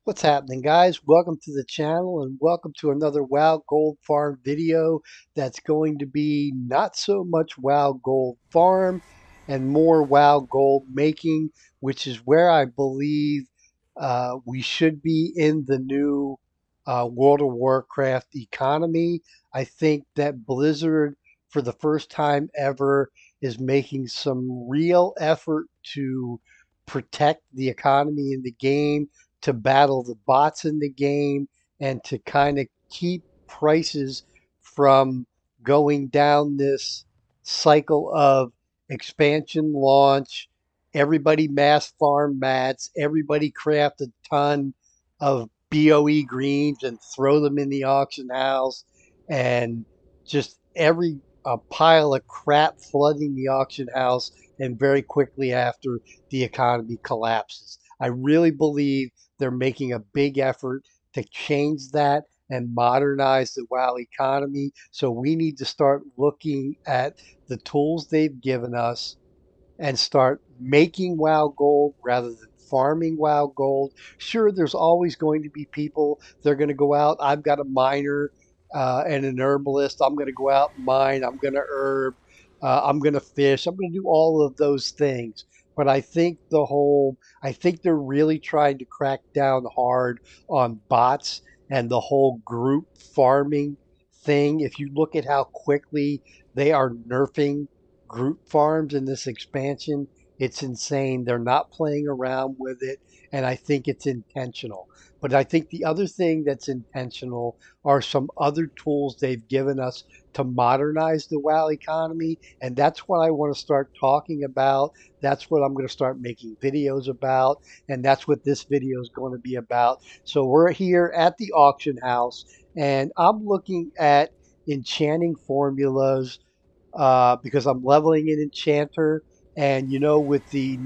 What's happening, guys? Welcome to the channel and welcome to another WoW Gold Farm video that's going to be not so much WoW Gold Farm and more WoW Gold making, which is where I believe we should be in the new World of Warcraft economy. I think that Blizzard, for the first time ever, is making some real effort to protect the economy in the game, to battle the bots in the game, and to kind of keep prices from going down this cycle of expansion launch. Everybody mass farm mats, everybody craft a ton of BOE greens and throw them in the auction house, and just every a pile of crap flooding the auction house, and very quickly after the economy collapses. I really believe they're making a big effort to change that and modernize the WoW economy. So we need to start looking at the tools they've given us and start making WoW gold rather than farming WoW gold. Sure, there's always going to be people, they're going to go out. I've got a miner and an herbalist. I'm going to go out and mine. I'm going to herb. I'm going to fish. I'm going to do all of those things. But I think they're really trying to crack down hard on bots and the whole group farming thing. If you look at how quickly they are nerfing group farms in this expansion, it's insane. They're not playing around with it, and I think it's intentional. But I think the other thing that's intentional are some other tools they've given us to modernize the WoW economy, and that's what I want to start talking about. That's what I'm going to start making videos about, and that's what this video is going to be about. So we're here at the auction house, and I'm looking at enchanting formulas because I'm leveling an enchanter. And with the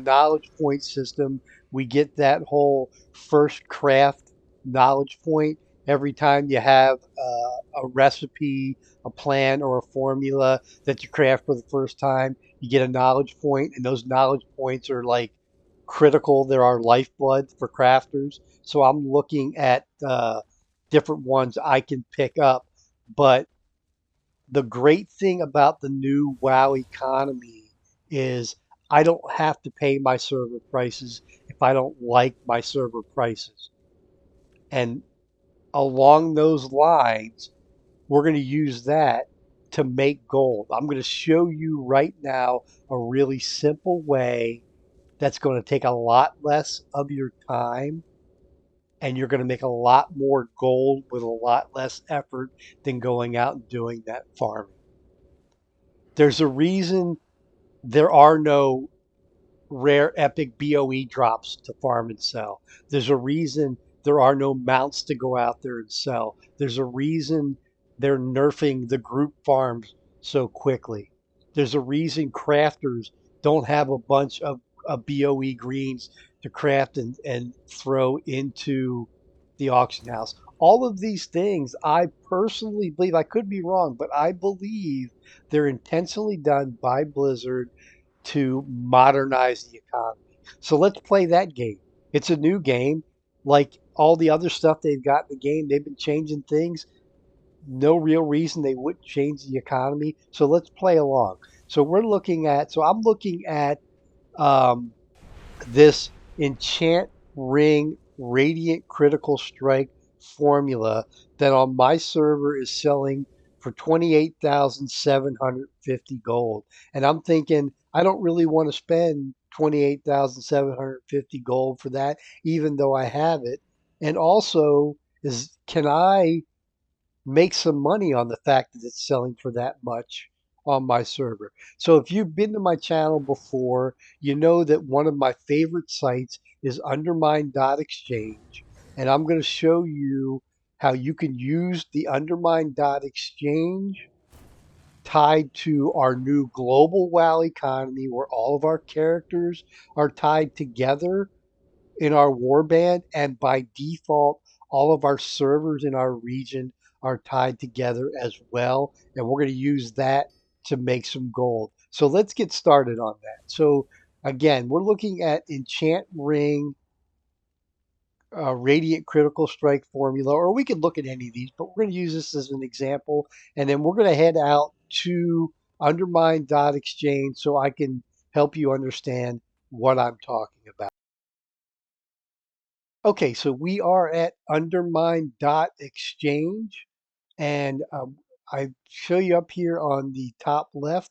knowledge point system, we get that whole first craft knowledge point every time you have a recipe, a plan, or a formula that you craft for the first time. You get a knowledge point, and those knowledge points are like critical. There are lifeblood for crafters. So I'm looking at different ones I can pick up, but the great thing about the new WoW economy is I don't have to pay my server prices if I don't like my server prices. And along those lines, we're going to use that to make gold. I'm going to show you right now a really simple way that's going to take a lot less of your time, and you're going to make a lot more gold with a lot less effort than going out and doing that farming. There's a reason there are no rare epic BOE drops to farm and sell. There's a reason there are no mounts to go out there and sell. There's a reason they're nerfing the group farms so quickly. There's a reason crafters don't have a bunch of BOE greens to craft and throw into the auction house. All of these things, I personally believe, I could be wrong, but I believe they're intentionally done by Blizzard to modernize the economy. So let's play that game. It's a new game. Like all the other stuff they've got in the game, they've been changing things. No real reason they wouldn't change the economy. So let's play along. So I'm looking at um, this enchant ring radiant critical strike formula that on my server is selling for 28,750 gold. And I'm thinking I don't really want to spend 28,750 gold for that, even though I have it. And also, is can I make some money on the fact that it's selling for that much on my server? So if you've been to my channel before, you know that one of my favorite sites is Undermine.exchange, and I'm going to show you how you can use the Undermine.exchange tied to our new global WoW economy where all of our characters are tied together in our warband, and by default, all of our servers in our region are tied together as well. And we're going to use that to make some gold. So let's get started on that. So again, we're looking at enchant ring Radiant Critical Strike formula, or we could look at any of these, but we're going to use this as an example. And then we're going to head out to Undermine.exchange so I can help you understand what I'm talking about. Okay, so we are at Undermine.exchange, and I show you up here on the top left.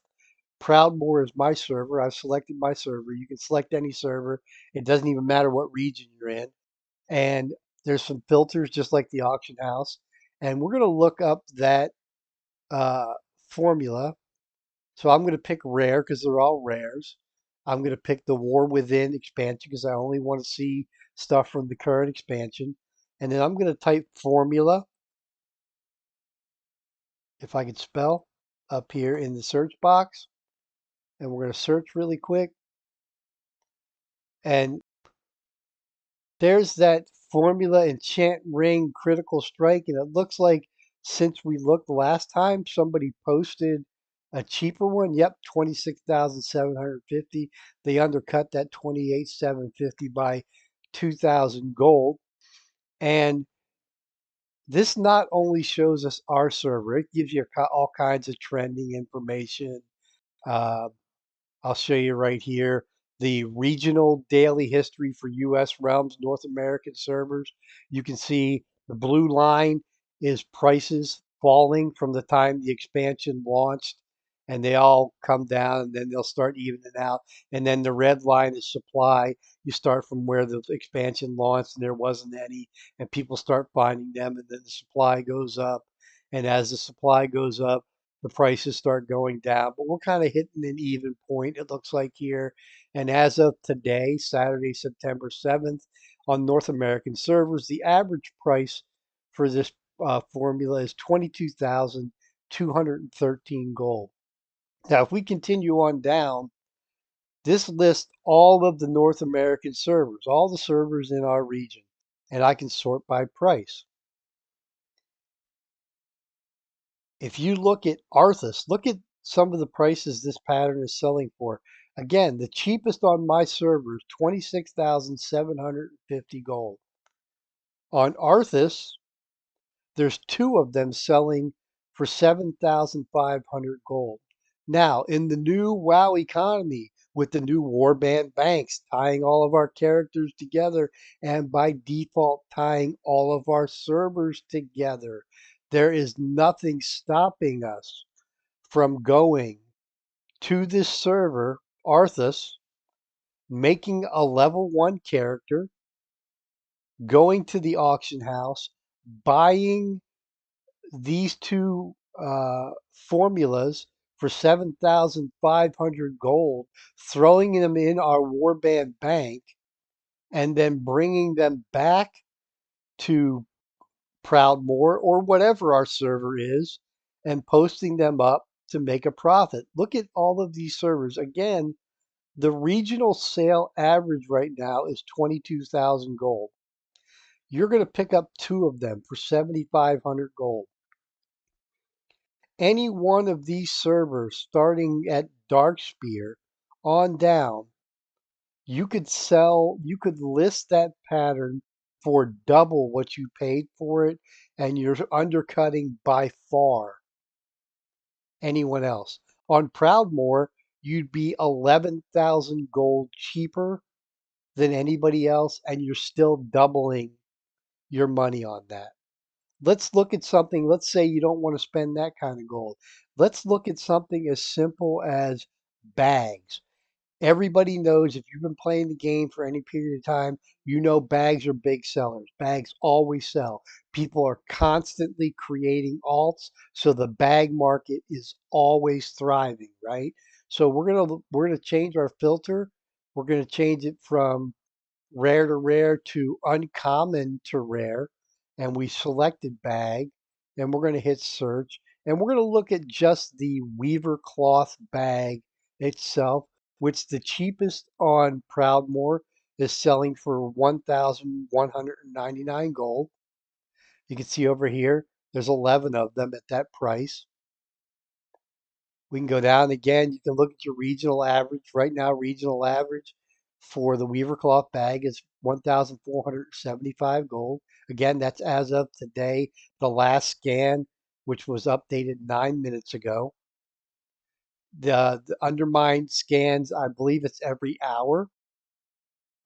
Proudmoore is my server. I've selected my server. You can select any server. It doesn't even matter what region you're in. And there's some filters just like the auction house. And we're going to look up that uh, formula. So I'm going to pick rare because they're all rares. I'm going to pick the War Within expansion because I only want to see stuff from the current expansion. And then I'm going to type formula, if I can spell, up here in the search box. And we're going to search really quick. And there's that formula enchant ring critical strike. And it looks like since we looked last time, somebody posted a cheaper one. Yep, 26,750. They undercut that 28,750 by 2,000 gold. And this not only shows us our server, it gives you all kinds of trending information. Uh, I'll show you right here the regional daily history for U.S. realms, North American servers. You can see the blue line is prices falling from the time the expansion launched, and they all come down and then they'll start evening out. And then the red line is supply. You start from where the expansion launched and there wasn't any, and people start finding them, and then the supply goes up. And as the supply goes up, the prices start going down, but we're kind of hitting an even point, it looks like here. And as of today, Saturday, September 7th, on North American servers, the average price for this formula is 22,213 gold. Now, if we continue on down, this lists all of the North American servers, all the servers in our region, and I can sort by price. If you look at Arthas, look at some of the prices this pattern is selling for. Again, the cheapest on my server is 26,750 gold. On Arthas, there's two of them selling for 7,500 gold. Now, in the new WoW economy, with the new warband banks tying all of our characters together and by default tying all of our servers together, there is nothing stopping us from going to this server, Arthas, making a level 1 character, going to the auction house, buying these two formulas for 7,500 gold, throwing them in our warband bank, and then bringing them back to Proudmoore or whatever our server is and posting them up to make a profit. Look at all of these servers. Again, the regional sale average right now is 22,000 gold. You're going to pick up two of them for 7,500 gold. Any one of these servers starting at Darkspear on down, you could list that pattern for double what you paid for it, and you're undercutting by far anyone else. On Proudmoore, you'd be 11,000 gold cheaper than anybody else, and you're still doubling your money on that. Let's look at something. Let's say you don't want to spend that kind of gold. Let's look at something as simple as bags. Everybody knows if you've been playing the game for any period of time, you know bags are big sellers. Bags always sell. People are constantly creating alts, so the bag market is always thriving, right? So we're gonna change our filter. We're gonna change it from rare to rare to uncommon to rare, and we selected bag, and we're going to hit search, and we're going to look at just the Weaver cloth bag itself, which the cheapest on Proudmoore is selling for 1,199 gold. You can see over here there's 11 of them at that price. We can go down again. You can look at your regional average. Right now, regional average for the Weaver Cloth bag is 1,475 gold. Again, that's as of today, the last scan, which was updated 9 minutes ago. The Undermine scans, I believe it's every hour.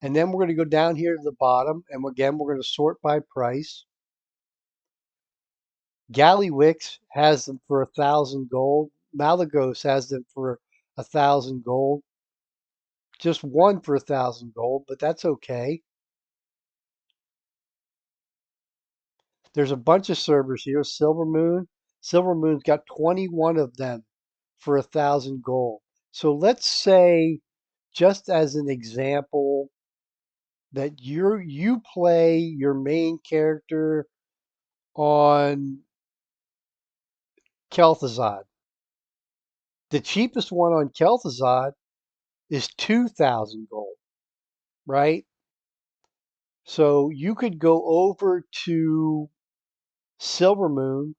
And then we're going to go down here to the bottom, and again, we're going to sort by price. Gallywix has them for 1,000 gold. Malagos has them for 1,000 gold. Just one for 1,000 gold, but that's okay. There's a bunch of servers here. Silver Moon. Silver Moon's got 21 of them for 1,000 gold. So let's say, just as an example, that you play your main character on Kel'Thuzad. The cheapest one on Kel'Thuzad is 2,000 gold, right? So you could go over to Silver Moon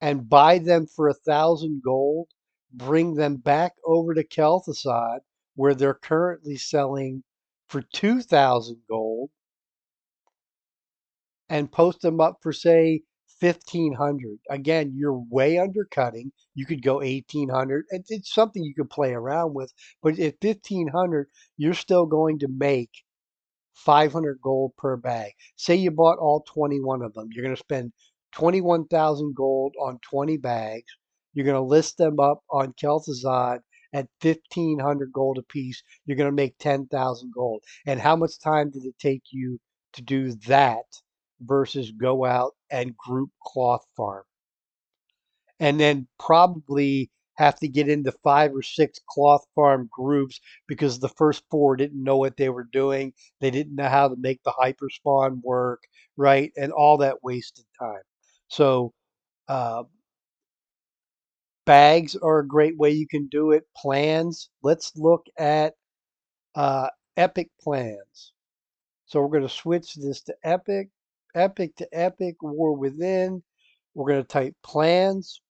and buy them for 1,000 gold, bring them back over to Kel'Thuzad, where they're currently selling for 2,000 gold, and post them up for, say, 1,500. Again, you're way undercutting. You could go 1,800. It's something you could play around with, but at 1,500, you're still going to make 500 gold per bag. Say you bought all 21 of them. You're going to spend 21,000 gold on 20 bags. You're going to list them up on Kel'Thuzad at 1,500 gold apiece. You're going to make 10,000 gold. And how much time did it take you to do that versus go out and group cloth farm? And then probably have to get into 5 or 6 cloth farm groups because the first 4 didn't know what they were doing. They didn't know how to make the hyperspawn work, right? And all that wasted time. So uh, bags are a great way you can do it. Plans. Let's look at uh, epic plans. So we're going to switch this to epic, epic to epic, war within. We're going to type plans.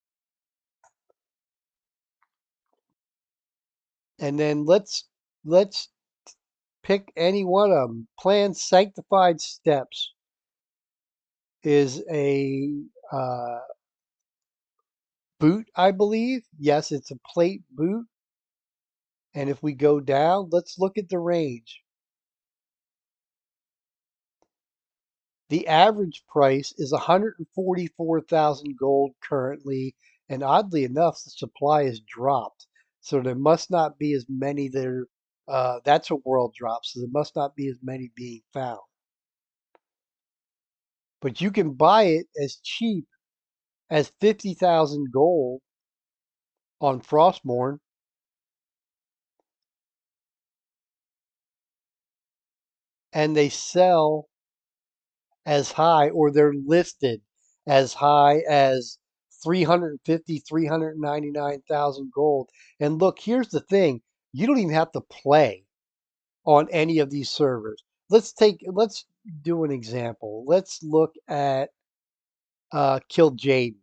And then let's pick any one of them. Plan Sanctified Steps is a boot, I believe. Yes, it's a plate boot. And if we go down, let's look at the range. The average price is 144,000 gold currently, and oddly enough, the supply has dropped. So there must not be as many there. That's a world drop, so there must not be as many being found. But you can buy it as cheap as 50,000 gold on Frostmourne, and they sell as high, or they're listed as high as 350, 399,000 gold. And look, here's the thing. You don't even have to play on any of these servers. Let's do an example. Let's look at Kill Jaden.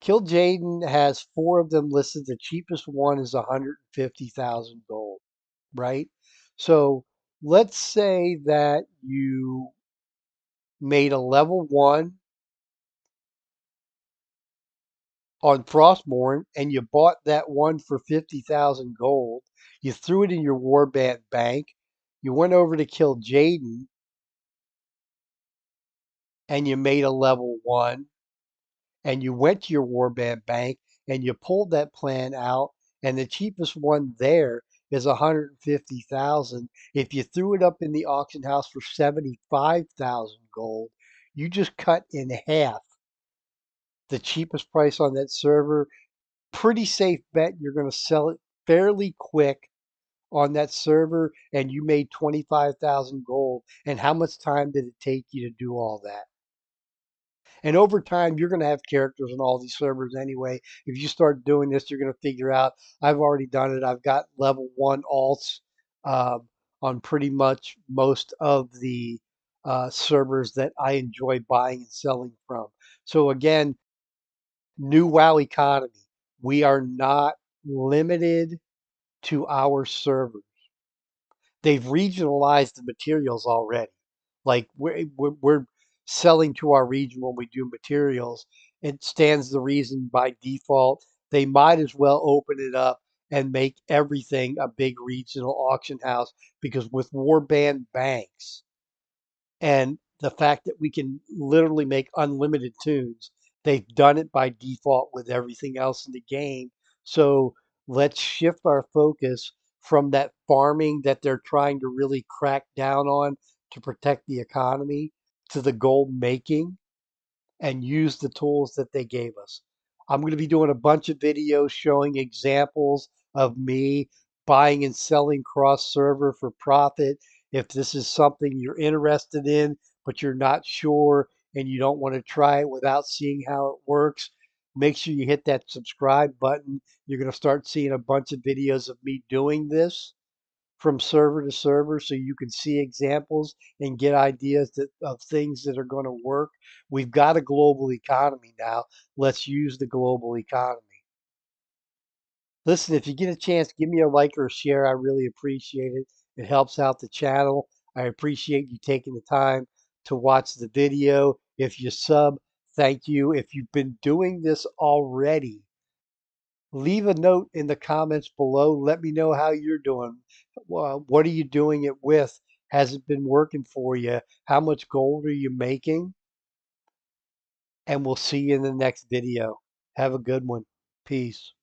Kill Jaden has 4 of them listed. The cheapest one is 150,000 gold, right? So let's say that you made a level 1 on Frostmourne and you bought that one for 50,000 gold. You threw it in your warband bank. You went over to kill Jaden and you made a level 1, and you went to your warband bank and you pulled that plan out, and the cheapest one there is 150,000. If you threw it up in the auction house for 75,000 gold, you just cut in half the cheapest price on that server. Pretty safe bet you're going to sell it fairly quick on that server, and you made 25,000 gold. And how much time did it take you to do all that? And over time, you're going to have characters on all these servers anyway. If you start doing this, you're going to figure out, I've already done it. I've got level 1 alts on pretty much most of the servers that I enjoy buying and selling from. So again, new WoW economy. We are not limited to our servers. They've regionalized the materials already. Like we're selling to our region when we do materials. It stands the reason by default they might as well open it up and make everything a big regional auction house, because with warband banks and the fact that we can literally make unlimited tunes, they've done it by default with everything else in the game. So let's shift our focus from that farming that they're trying to really crack down on to protect the economy to the gold making, and use the tools that they gave us. I'm going to be doing a bunch of videos showing examples of me buying and selling cross server for profit. If this is something you're interested in, but you're not sure and you don't want to try it without seeing how it works, make sure you hit that subscribe button. You're going to start seeing a bunch of videos of me doing this from server to server so you can see examples and get ideas of things that are going to work. We've got a global economy now. Let's use the global economy. Listen, if you get a chance, give me a like or a share. I really appreciate it. It helps out the channel. I appreciate you taking the time to watch the video. If you sub, thank you. If you've been doing this already, leave a note in the comments below. Let me know how you're doing. What are you doing it with? Has it been working for you? How much gold are you making? And we'll see you in the next video. Have a good one. Peace.